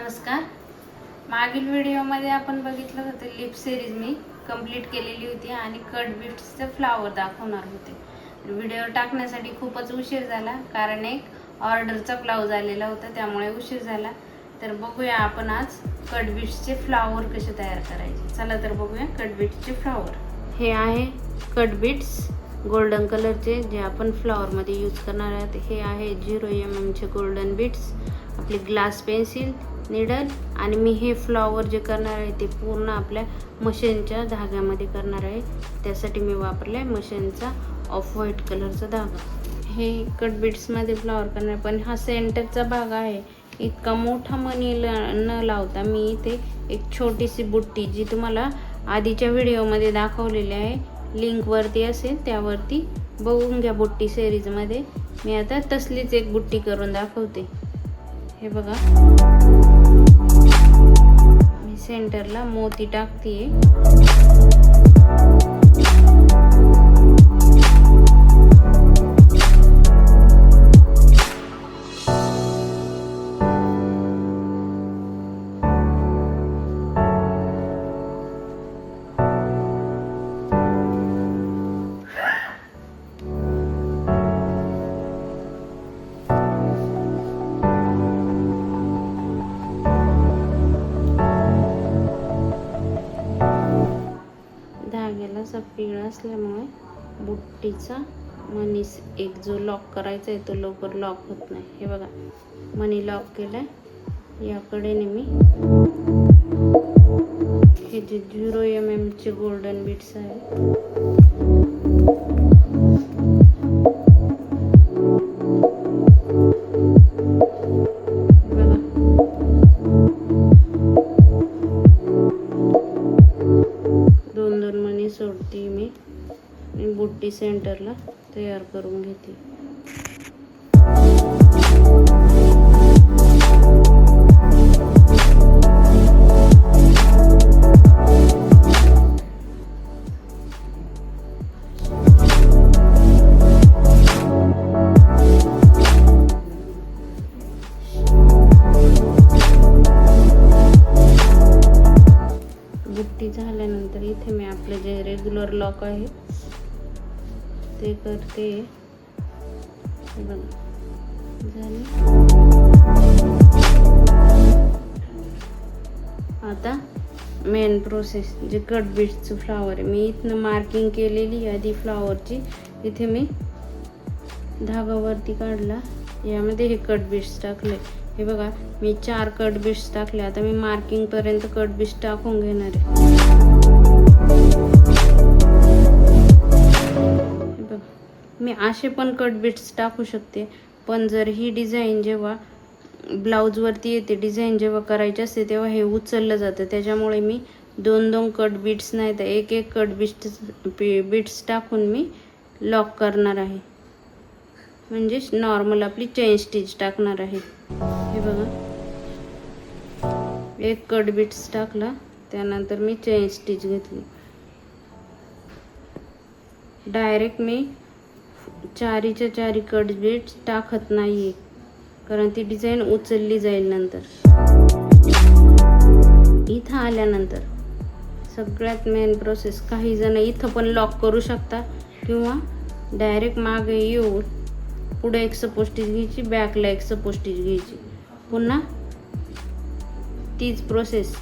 नमस्कार. मागील व्हिडिओमध्ये आपण बघितलं होतं लिप सिरीज मी कंप्लीट केलेली होती आणि कट बीट्सचे फ्लावर दाखवणार होते. व्हिडिओ टाकण्यासाठी खूपच उशीर झाला कारण एक ऑर्डरचा ब्लाउज आलेला होता, त्यामुळे उशीर झाला. तर बघूया आपण आज कट बीट्सचे फ्लावर कसे तयार करायचे. चला तर बघूया कट बीट्सचे फ्लावर. हे आहे कट बीट्स गोल्डन कलरचे जे आपण फ्लावर मध्ये यूज करणार आहोत. हे आहे 0 mm चे गोल्डन बीट्स, आपली ग्लास पेन्सिल, निडल आणि मी हे फ्लावर जे करणार आहे ते पूर्ण आपल्या मशीनच्या धाग्यामध्ये करणार आहे. त्यासाठी मी वापरलाय मशीनचा ऑफ व्हाईट कलरचा धागा. हे कट बीट्स मध्ये फ्लावर करणार, पण हा सेंटरचा भाग आहे. इतका मोठा मणी न लावता मी इथे एक छोटीशी बुट्टी, जी तुम्हाला आधीच्या व्हिडिओमध्ये दाखवलेली आहे, लिंक वरती असेल त्यावरती बघून घ्या. बुट्टी सिरीज मध्ये मी आता तसलीच एक बुट्टी करून दाखवते. हे बघा, मी सेंटरला मोती टाकतेय. धाग्याला असा पिळ असल्यामुळे बुट्टीचा मनी एक जो लॉक करायचा आहे तो लवकर लॉक होत नाही. हे बघा, मनी लॉक केलाय. याकडे मी हे जे 0 mm चे गोल्डन बीट्स आहे सोडते मी आणि बुट्टी सेंटरला तयार करून घेते. बुट्टी झाल्यानंतर इथे मी आपले जे रेग्युलर लॉक आहे ते करते. बघा झाले. आता मेन प्रोसेस जे कट बीट्सचं फ्लावर आहे, मी इथनं मार्किंग केलेली आधी फ्लावरची. इथे मी धागा वरती काढला, यामध्ये हे कट बीट्स टाकले. हे बघा, मी 4 कट बीट्स टाकले. आता मी मार्किंग पर्यंत कट बीट्स टाकून घेणार आहे. बघा, मी असे पण कट बीट्स टाकू शकते, पण जर ही डिझाईन जेव्हा ब्लाउज वरती येते, डिझाईन जेव्हा करायची असते तेव्हा हे उचललं जातं. त्याच्यामुळे मी 2 कट बीट्स नाही तर 1 कट बीट्स टाकून मी लॉक करणार आहे. म्हणजे नॉर्मल आपली चेन स्टिच टाकणार आहे. हे बघा, 1 कट बीट्स टाकला, त्यानंतर मी चेन स्टिच घेतली. डायरेक्ट मी 4च्या 4 कट बीट्स टाकत नाहीये, कारण ती डिझाईन उचलली जाईल नंतर. इथं आल्यानंतर सगळ्यात मेन प्रोसेस, काही जण इथं पण लॉक करू शकता किंवा डायरेक्ट मागे येऊन पुढे एक सपोज स्टिच घ्यायची, बॅकला एक सपोज स्टिच घ्यायची, पुन्हा तीच प्रोसेस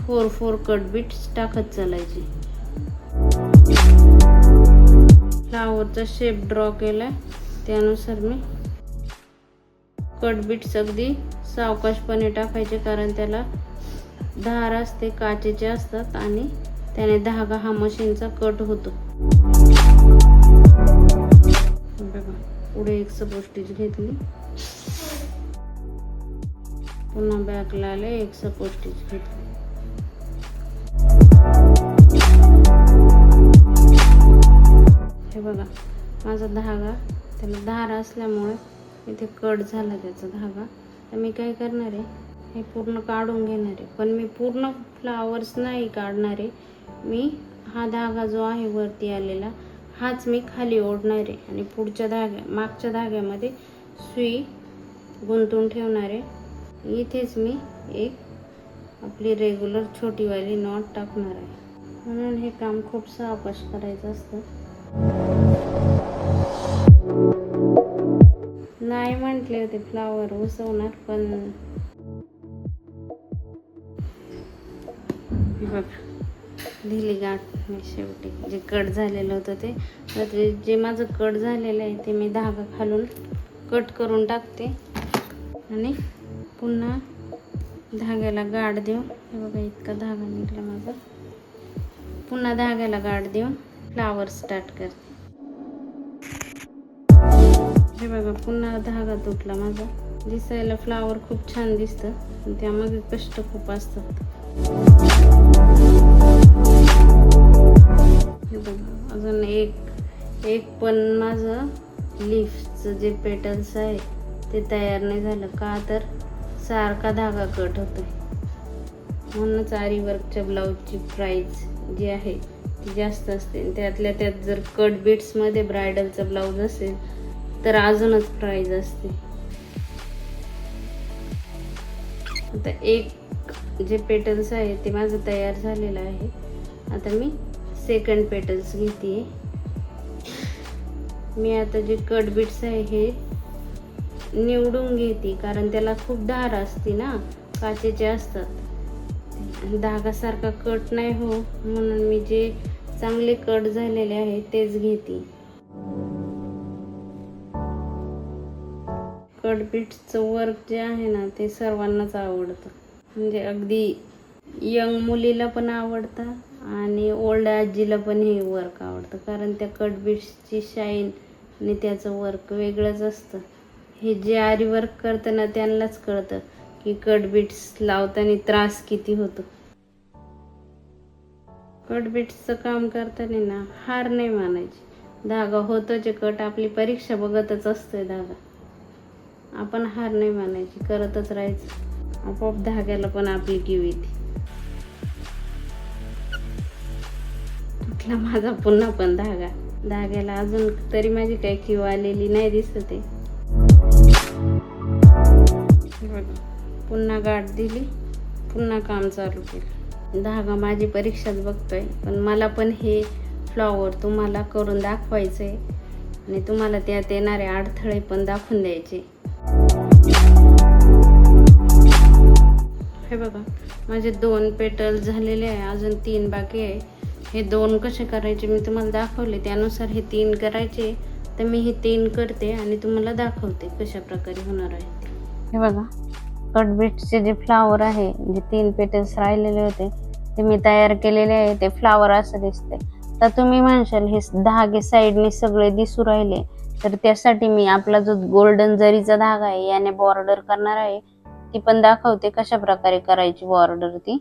4 कट बीट्स टाकत चालायची. फ्लावरचा शेप ड्रॉ केलाय, त्यानुसार मी कट बीट्स अगदी सावकाशपणे टाकायचे, कारण त्याला धार असते, काचेचे असतात आणि त्याने धागा हा मशीनचा कट होतो. बघा, पुढे एक सपोज स्टिच घेतली, पुन्हा बॅकला आले, एक सपोज स्टिच घेतली. हे बघा, माझा धागा त्याला धार असल्यामुळे इथे कट झाला त्याचा धागा. तर मी काय करणार आहे, हे पूर्ण काढून घेणार आहे, पण मी पूर्ण फ्लावर्स नाही काढणार आहे. मी हा धागा जो आहे वरती आलेला हाच मी खाली ओढणार आहे आणि पुढच्या मागच्या धाग्यामध्ये सुई गुंतून ठेवणार आहे. इथेच मी एक आपली रेग्युलर छोटीवाली नॉट टाकणार आहे. म्हणून हे काम खूप सावकाश करायचं असतं. नाही म्हटले होते फ्लावर उसवणार, पण बघ दिली गाठ मी शेवटी. जे कट झालेलं होतं ते जे माझं कट झालेलं आहे ते मी धागा खालून कट करून टाकते आणि पुन्हा धाग्याला गाठ देऊन, हे बघा इतका धागा निघला माझा, पुन्हा धाग्याला गाठ देऊन फ्लावर स्टार्ट करते. हे बघा पुन्हा धागा तुटला माझा. दिसायला फ्लावर खूप छान दिसतं, पण त्यामागे कष्ट खूप असतात. हे बघा अजून एक पण माझं लीफचं जे पेटल्स आहे ते तयार नाही झालं. का तर सारखा धागा कट होतोय. म्हणूनच आरी वर्कच्या ब्लाऊजची प्राईस जी आहे ती जास्त असते. त्यातल्या त्यात जर कट बीट्समध्ये ब्रायडलचा ब्लाऊज असेल तर अजूनच प्राईज असते. आता एक जे पेटल्स आहे ते माझं तयार झालेलं आहे. आता मी सेकंड पेटल्स घेते. मी आता जे कट बीट्स आहे हे निवडून घेते, कारण त्याला खूप धार असते ना, काचेचे असतात. धागा सारखा कट नाही हो, म्हणून मी जे चांगले कट झालेले आहे तेच घेते. कट बीट्सचं वर्क जे आहे ना ते सर्वांनाच आवडतं. म्हणजे अगदी यंग मुलीला पण आवडतं आणि ओल्ड आजीला पण हे वर्क आवडतं, कारण त्या कट बीट्सची शाईन आणि त्याचं वर्क वेगळंच असतं. हे जे आरी वर्क करतं ना त्यांनाच कळतं की कट बीट्स लावताना त्रास किती होतो. कट बीट्सचं काम करताना ना हार नाही मानायची. धागा होतो जे कट, आपली परीक्षा बघतच असतोय धागा. आपण हार नाही मानायची, करतच राहायचं. आपोआप धाग्याला पण आपली कीव येते. तुटला माझा पुन्हा पण धाग्याला अजून तरी माझी काही कीव आलेली नाही दिसत आहे. पुन्हा गाठ दिली, पुन्हा काम चालू केलं. धागा माझी परीक्षाच बघतोय, पण मला पण हे फ्लॉवर तुम्हाला करून दाखवायचंय आणि तुम्हाला त्यात येणारे अडथळे पण दाखवून द्यायचे. हे बघा माझे 2 पेटल झालेले आहे, अजून 3 बाकी आहे. हे 2 कसे करायचे मी तुम्हाला दाखवले, त्यानुसार हे 3 करायचे. तर मी हे 3 करते आणि तुम्हाला दाखवते कशा प्रकारे होणार आहे. हे बघा कट बीट्सचे जे फ्लावर आहे, जे 3 पेटल्स राहिलेले होते ते मी तयार केलेले आहे. ते फ्लावर असं दिसते. तर तुम्ही म्हणशाल हे धागे साईडने सगळे दिसू राहिले, तर त्यासाठी मी आपला जो गोल्डन जरीचा धागा आहे याने बॉर्डर करणार आहे. ती पण दाखवते कशा प्रकारे करायची बॉर्डर. ती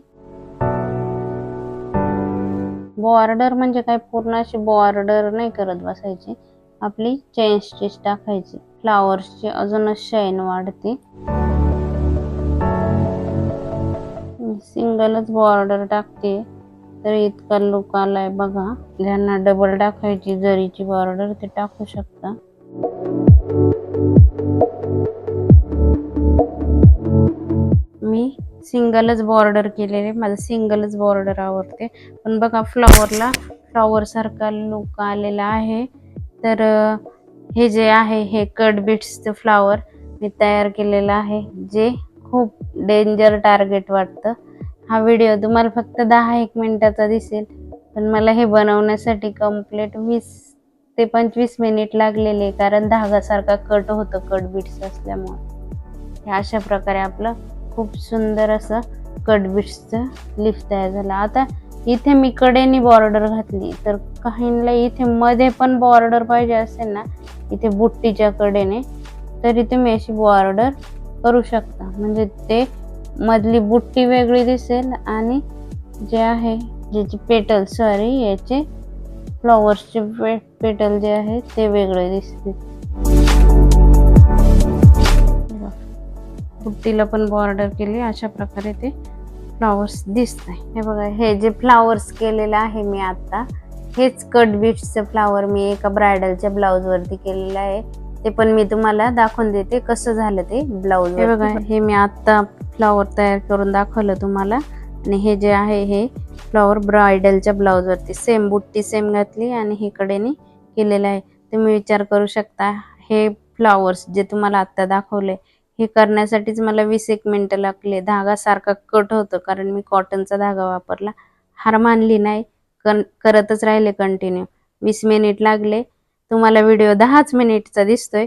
बॉर्डर म्हणजे काय पूर्ण अशी बॉर्डर नाही करत बसायची, आपली चेन स्टिच टाकायची. फ्लावर्सची अजूनच शाईन वाढते. सिंगलच बॉर्डर टाकते तर इतका लुक आलाय बघा. ज्यांना डबल टाकायची जरीची बॉर्डर ते टाकू शकता. मी सिंगलच बॉर्डर केलेले, माझं सिंगलच बॉर्डर आवडते. पण बघा फ्लॉवर सारखा लुक आलेला आहे. तर हे जे आहे हे कट बीट्सचं फ्लॉवर मी तयार केलेलं आहे, जे खूप डेंजर टार्गेट वाटतं. हा व्हिडिओ तुम्हाला फक्त 10-1 मिनिटाचा दिसेल, पण मला हे बनवण्यासाठी कंप्लीट 20 ते 25 मिनिट लागलेले, कारण धागासारखा कट होतं कट बीट्स असल्यामुळे. अशा प्रकारे आपलं खूप सुंदर असं कट बीट्सचं लीफ तयार झालं. आता इथे मी कडेने बॉर्डर घातली, तर काहींना इथे मध्ये पण बॉर्डर पाहिजे असेल ना, इथे बुट्टीच्या कडेने, तरी तुम्ही अशी बॉर्डर करू शकता. म्हणजे ते मधली बुट्टी वेगळी दिसेल आणि जे आहे ज्याचे पेटल याचे फ्लॉवर्सचे पेटल जे आहे ते वेगळे दिसतील. बुट्टीला पण बॉर्डर केली, अशा प्रकारे ते फ्लॉवर्स दिसत आहे. हे बघा हे जे फ्लॉवर्स केलेलं आहे मी आता, हेच कट बीट्सचं फ्लॉवर मी एका ब्रायडलच्या ब्लाऊज वरती केलेलं आहे. ते पण मी तुम्हाला दाखवून देते कसं झालं ते ब्लाऊज. हे बघा, हे मी आता फ्लॉवर तयार करून दाखवलं तुम्हाला. आणि हे जे आहे हे फ्लॉवर ब्रायडलच्या ब्लाऊजवरती सेम बुट्टी सेम घातली आणि हे कडेने केलेलं आहे. तुम्ही विचार करू शकता, हे फ्लॉवर्स जे तुम्हाला आता दाखवले हे करण्यासाठीच मला 20 मिनिटं लागले. धागा सारखा कट होतो कारण मी कॉटनचा धागा वापरला. हार मानली नाही, करतच राहिले कंटिन्यू. 20 मिनिट लागले. तुम्हाला व्हिडिओ 10च मिनिटचा दिसतोय,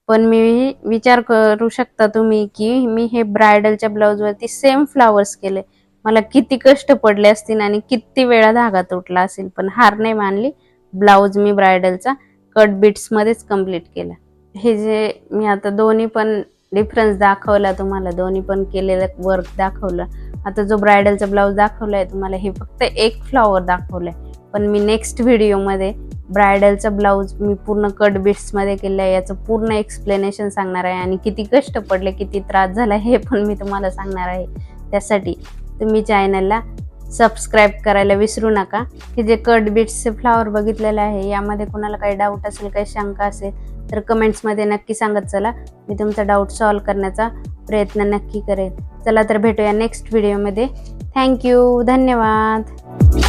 पण मी विचार करू शकता तुम्ही की मी हे ब्रायडलच्या ब्लाऊजवरती सेम फ्लॉवर्स केले. मला किती कष्ट पडले असतील आणि किती वेळा धागा तुटला असेल, पण हार नाही मानली. ब्लाऊज मी ब्रायडलचा कट बीट्स मध्येच कंप्लीट केला. हे जे मी आता दोन्ही पण डिफरन्स दाखवला तुम्हाला, दोन्ही पण केलेलं वर्क दाखवलं. आता जो ब्रायडलचा ब्लाऊज दाखवलाय तुम्हाला, हे फक्त एक फ्लॉवर दाखवलंय, पण मी नेक्स्ट व्हिडिओमध्ये ब्रायडलचा ब्लाऊज मी पूर्ण कट बीट्समध्ये केलं आहे, याचं पूर्ण एक्सप्लेनेशन सांगणार आहे. आणि किती कष्ट पडले, किती त्रास झाला हे पण मी तुम्हाला सांगणार आहे. त्यासाठी तुम्ही चॅनलला सबस्क्राईब करायला विसरू नका. हे जे कट बीट्सचे फ्लॉवर बघितलेलं आहे, यामध्ये कोणाला काही डाऊट असेल, काही शंका असेल तर कमेंट्समध्ये नक्की सांगत चला. मी तुमचा डाऊट सॉल्व्ह करण्याचा प्रयत्न नक्की करेन. चला तर भेटूया नेक्स्ट व्हिडिओमध्ये. थँक्यू, धन्यवाद.